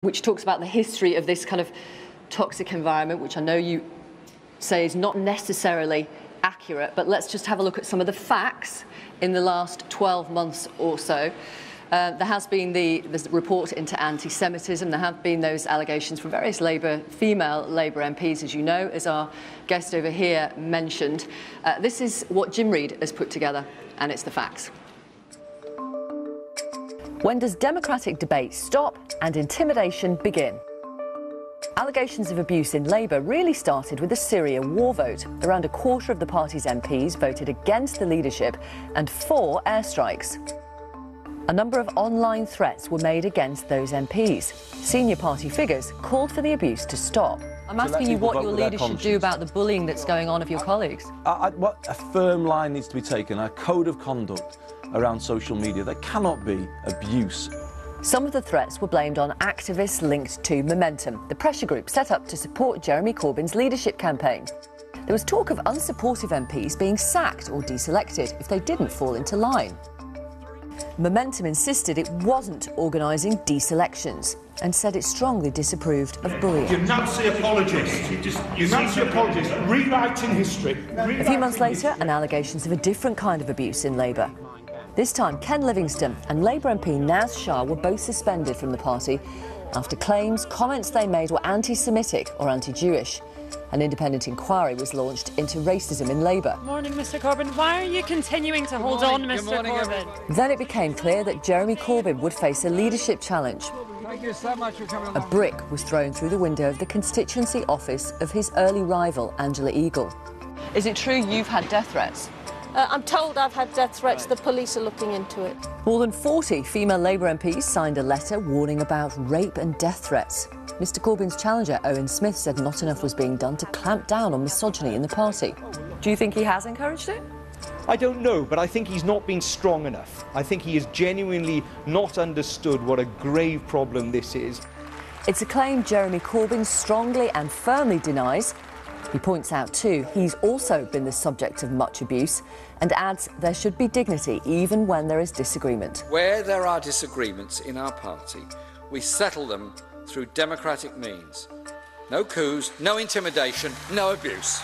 which talks about the history of this kind of toxic environment, which I know you say is not necessarily accurate, but let's just have a look at some of the facts in the last 12 months or so. There has been this report into anti-Semitism. There have been those allegations from various female Labour MPs, as you know, as our guest over here mentioned. This is what Jim Reid has put together, and it's the facts. When does democratic debate stop and intimidation begin? Allegations of abuse in Labour really started with the Syria war vote. Around a quarter of the party's MPs voted against the leadership and 4 airstrikes. A number of online threats were made against those MPs. Senior party figures called for the abuse to stop. I'm asking you what your leaders should do about the bullying that's going on of your colleagues. What a firm line needs to be taken, a code of conduct around social media. There cannot be abuse. Some of the threats were blamed on activists linked to Momentum, the pressure group set up to support Jeremy Corbyn's leadership campaign. There was talk of unsupportive MPs being sacked or deselected if they didn't fall into line. Momentum insisted it wasn't organising deselections and said it strongly disapproved of bullying. You're Nazi apologists. You're Nazi apologists, rewriting history. A few months later, and allegations of a different kind of abuse in Labour. This time, Ken Livingstone and Labour MP Naz Shah were both suspended from the party after claims comments they made were anti-Semitic or anti-Jewish. An independent inquiry was launched into racism in Labour. Morning, Mr Corbyn. Why are you continuing to hold on, Mr Corbyn? Then it became clear that Jeremy Corbyn would face a leadership challenge. Thank you so much for coming along. A brick was thrown through the window of the constituency office of his early rival, Angela Eagle. Is it true you've had death threats? I'm told I've had death threats. The police are looking into it. More than 40 female Labour MPs signed a letter warning about rape and death threats. Mr Corbyn's challenger, Owen Smith, said not enough was being done to clamp down on misogyny in the party. Do you think he has encouraged it? I don't know, but I think he's not been strong enough. I think he has genuinely not understood what a grave problem this is. It's a claim Jeremy Corbyn strongly and firmly denies. He points out, too, he's also been the subject of much abuse and adds there should be dignity even when there is disagreement. Where there are disagreements in our party, we settle them through democratic means. No coups, no intimidation, no abuse.